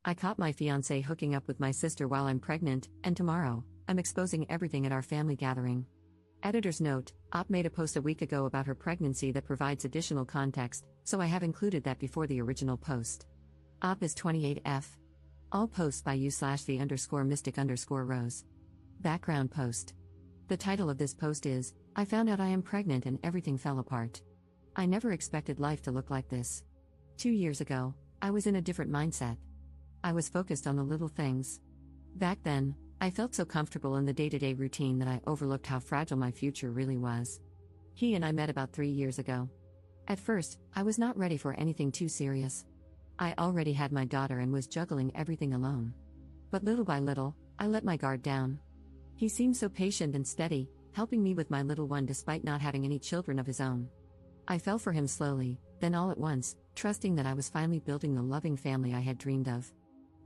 I caught my fiancé hooking up with my sister while I'm pregnant, and tomorrow, I'm exposing everything at our family gathering. Editor's note: Op made a post a week ago about her pregnancy that provides additional context, so I have included that before the original post. Op is 28F. All posts by u/the_mystic_rose. Background post. The title of this post is, I found out I am pregnant and everything fell apart. I never expected life to look like this. 2 years ago, I was in a different mindset. I was focused on the little things. Back then, I felt so comfortable in the day-to-day routine that I overlooked how fragile my future really was. He and I met about 3 years ago. At first, I was not ready for anything too serious. I already had my daughter and was juggling everything alone. But little by little, I let my guard down. He seemed so patient and steady, helping me with my little one despite not having any children of his own. I fell for him slowly, then all at once, trusting that I was finally building the loving family I had dreamed of.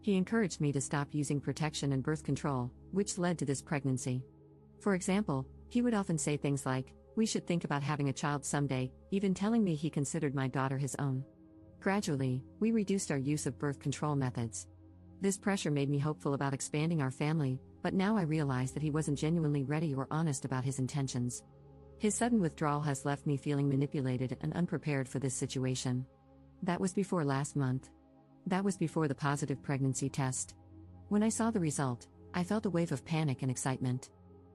He encouraged me to stop using protection and birth control, which led to this pregnancy. For example, he would often say things like, "We should think about having a child someday," even telling me he considered my daughter his own. Gradually, we reduced our use of birth control methods. This pressure made me hopeful about expanding our family, but now I realize that he wasn't genuinely ready or honest about his intentions. His sudden withdrawal has left me feeling manipulated and unprepared for this situation. That was before last month. That was before the positive pregnancy test. When I saw the result, I felt a wave of panic and excitement.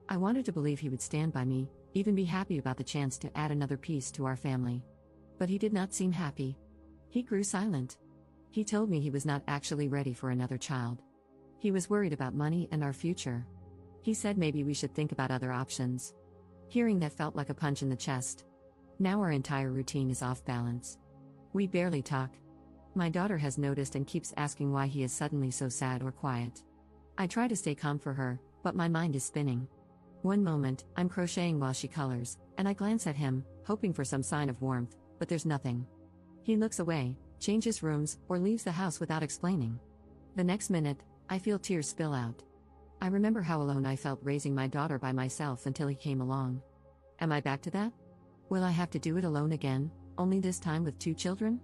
I wanted to believe he would stand by me, even be happy about the chance to add another piece to our family. But he did not seem happy. He grew silent. He told me he was not actually ready for another child. He was worried about money and our future. He said maybe we should think about other options. Hearing that felt like a punch in the chest. Now our entire routine is off balance. We barely talk. My daughter has noticed and keeps asking why he is suddenly so sad or quiet. I try to stay calm for her, but my mind is spinning. One moment, I'm crocheting while she colors, and I glance at him, hoping for some sign of warmth, but there's nothing. He looks away, changes rooms, or leaves the house without explaining. The next minute, I feel tears spill out. I remember how alone I felt raising my daughter by myself until he came along. Am I back to that? Will I have to do it alone again, only this time with 2 children?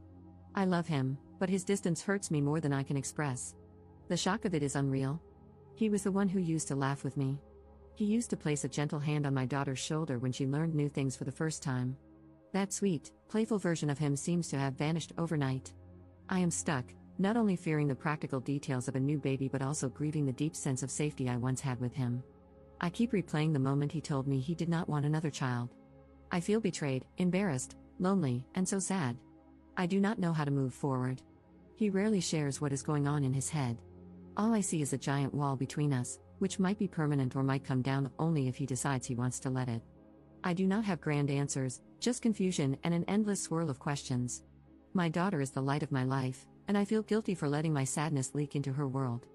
I love him, but his distance hurts me more than I can express. The shock of it is unreal. He was the one who used to laugh with me. He used to place a gentle hand on my daughter's shoulder when she learned new things for the first time. That sweet, playful version of him seems to have vanished overnight. I am stuck, not only fearing the practical details of a new baby but also grieving the deep sense of safety I once had with him. I keep replaying the moment he told me he did not want another child. I feel betrayed, embarrassed, lonely, and so sad. I do not know how to move forward. He rarely shares what is going on in his head. All I see is a giant wall between us, which might be permanent or might come down only if he decides he wants to let it. I do not have grand answers, just confusion and an endless swirl of questions. My daughter is the light of my life, and I feel guilty for letting my sadness leak into her world.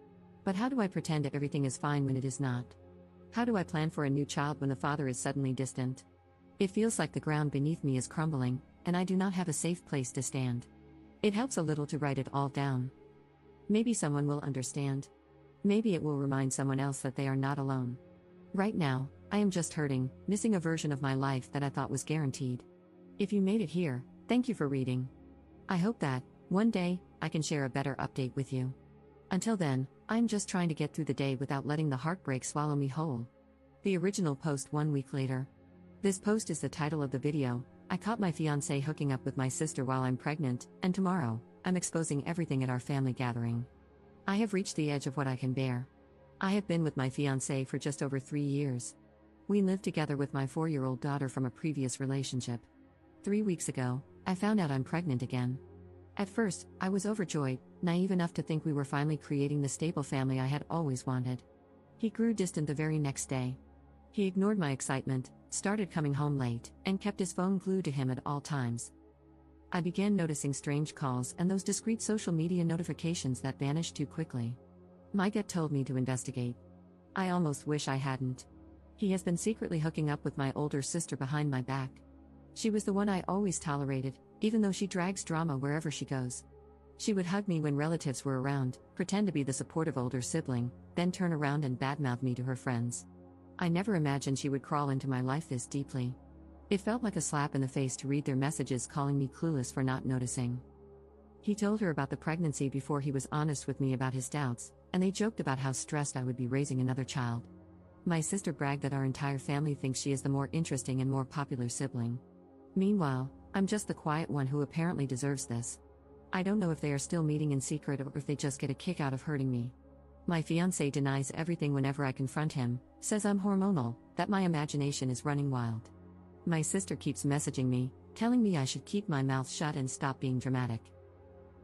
But how do I pretend everything is fine when it is not? How do I plan for a new child when the father is suddenly distant? It feels like the ground beneath me is crumbling, and I do not have a safe place to stand. It helps a little to write it all down. Maybe someone will understand. Maybe it will remind someone else that they are not alone. Right now, I am just hurting, missing a version of my life that I thought was guaranteed. If you made it here, thank you for reading. I hope that, one day, I can share a better update with you. Until then, I'm just trying to get through the day without letting the heartbreak swallow me whole. The original post 1 week later. This post is the title of the video. I caught my fiancé hooking up with my sister while I'm pregnant, and tomorrow, I'm exposing everything at our family gathering. I have reached the edge of what I can bear. I have been with my fiancé for just over 3 years. We lived together with my 4-year-old daughter from a previous relationship. 3 weeks ago, I found out I'm pregnant again. At first, I was overjoyed, naive enough to think we were finally creating the stable family I had always wanted. He grew distant the very next day. He ignored my excitement, started coming home late, and kept his phone glued to him at all times. I began noticing strange calls and those discreet social media notifications that vanished too quickly. My gut told me to investigate. I almost wish I hadn't. He has been secretly hooking up with my older sister behind my back. She was the one I always tolerated, even though she drags drama wherever she goes. She would hug me when relatives were around, pretend to be the supportive older sibling, then turn around and badmouth me to her friends. I never imagined she would crawl into my life this deeply. It felt like a slap in the face to read their messages calling me clueless for not noticing. He told her about the pregnancy before he was honest with me about his doubts, and they joked about how stressed I would be raising another child. My sister bragged that our entire family thinks she is the more interesting and more popular sibling. Meanwhile, I'm just the quiet one who apparently deserves this. I don't know if they are still meeting in secret or if they just get a kick out of hurting me. My fiancé denies everything whenever I confront him, says I'm hormonal, that my imagination is running wild. My sister keeps messaging me, telling me I should keep my mouth shut and stop being dramatic.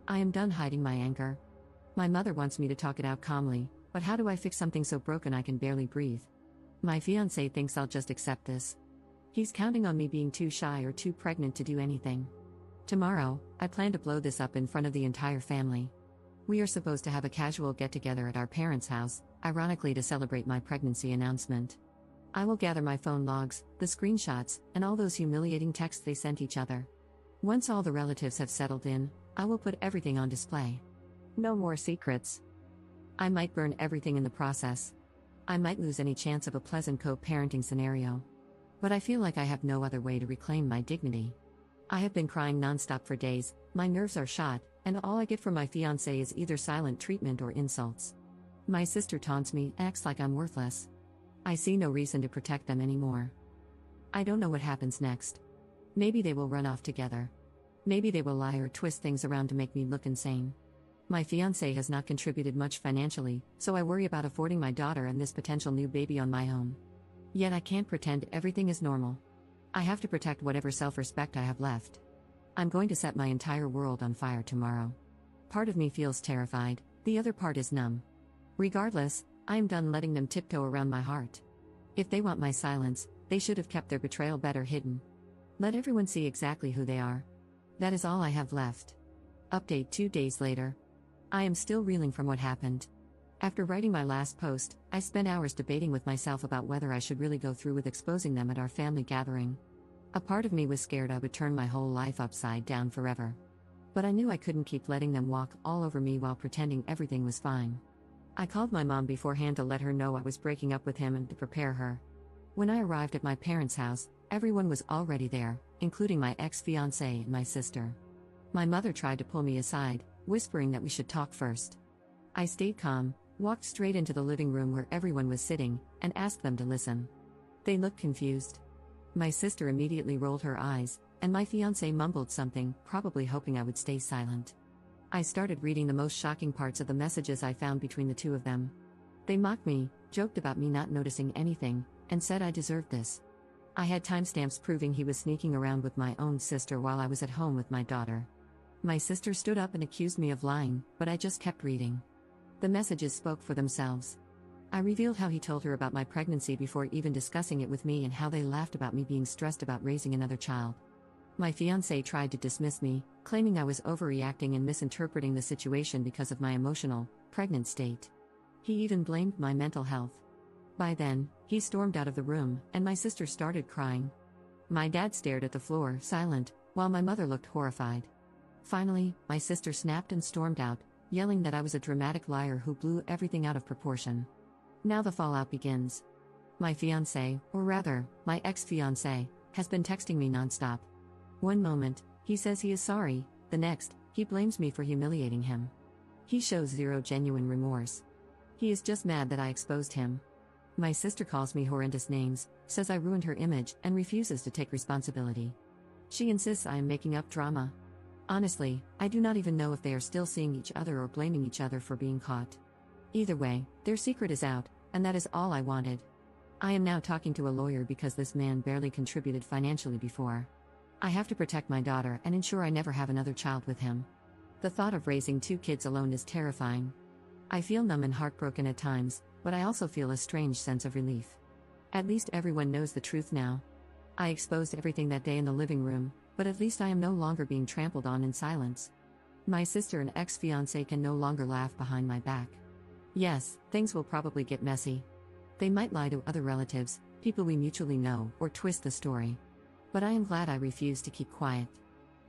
I am done hiding my anger. My mother wants me to talk it out calmly, but how do I fix something so broken I can barely breathe? My fiancé thinks I'll just accept this. He's counting on me being too shy or too pregnant to do anything. Tomorrow, I plan to blow this up in front of the entire family. We are supposed to have a casual get-together at our parents' house, ironically to celebrate my pregnancy announcement. I will gather my phone logs, the screenshots, and all those humiliating texts they sent each other. Once all the relatives have settled in, I will put everything on display. No more secrets. I might burn everything in the process. I might lose any chance of a pleasant co-parenting scenario. But I feel like I have no other way to reclaim my dignity. I have been crying nonstop for days, my nerves are shot, and all I get from my fiancé is either silent treatment or insults. My sister taunts me, acts like I'm worthless. I see no reason to protect them anymore. I don't know what happens next. Maybe they will run off together. Maybe they will lie or twist things around to make me look insane. My fiancé has not contributed much financially, so I worry about affording my daughter and this potential new baby on my own. Yet I can't pretend everything is normal. I have to protect whatever self-respect I have left. I'm going to set my entire world on fire tomorrow. Part of me feels terrified, the other part is numb. Regardless, I am done letting them tiptoe around my heart. If they want my silence, they should have kept their betrayal better hidden. Let everyone see exactly who they are. That is all I have left. Update 2 days later. I am still reeling from what happened. After writing my last post, I spent hours debating with myself about whether I should really go through with exposing them at our family gathering. A part of me was scared I would turn my whole life upside down forever. But I knew I couldn't keep letting them walk all over me while pretending everything was fine. I called my mom beforehand to let her know I was breaking up with him and to prepare her. When I arrived at my parents' house, everyone was already there, including my ex-fiancé and my sister. My mother tried to pull me aside, whispering that we should talk first. I stayed calm, walked straight into the living room where everyone was sitting, and asked them to listen. They looked confused. My sister immediately rolled her eyes, and my fiancé mumbled something, probably hoping I would stay silent. I started reading the most shocking parts of the messages I found between the two of them. They mocked me, joked about me not noticing anything, and said I deserved this. I had timestamps proving he was sneaking around with my own sister while I was at home with my daughter. My sister stood up and accused me of lying, but I just kept reading. The messages spoke for themselves. I revealed how he told her about my pregnancy before even discussing it with me and how they laughed about me being stressed about raising another child. My fiancé tried to dismiss me, claiming I was overreacting and misinterpreting the situation because of my emotional, pregnant state. He even blamed my mental health. By then, he stormed out of the room, and my sister started crying. My dad stared at the floor, silent, while my mother looked horrified. Finally, my sister snapped and stormed out, yelling that I was a dramatic liar who blew everything out of proportion. Now the fallout begins. My fiancé, or rather, my ex-fiancé, has been texting me nonstop. One moment, he says he is sorry, the next, he blames me for humiliating him. He shows zero genuine remorse. He is just mad that I exposed him. My sister calls me horrendous names, says I ruined her image, and refuses to take responsibility. She insists I am making up drama. Honestly, I do not even know if they are still seeing each other or blaming each other for being caught. Either way, their secret is out, and that is all I wanted. I am now talking to a lawyer because this man barely contributed financially before. I have to protect my daughter and ensure I never have another child with him. The thought of raising 2 kids alone is terrifying. I feel numb and heartbroken at times, but I also feel a strange sense of relief. At least everyone knows the truth now. I exposed everything that day in the living room, but at least I am no longer being trampled on in silence. My sister and ex-fiancé can no longer laugh behind my back. Yes, things will probably get messy. They might lie to other relatives, people we mutually know, or twist the story. But I am glad I refused to keep quiet.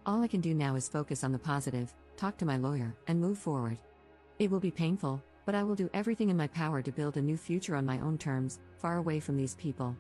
All I can do now is focus on the positive, talk to my lawyer, and move forward. It will be painful, but I will do everything in my power to build a new future on my own terms, far away from these people.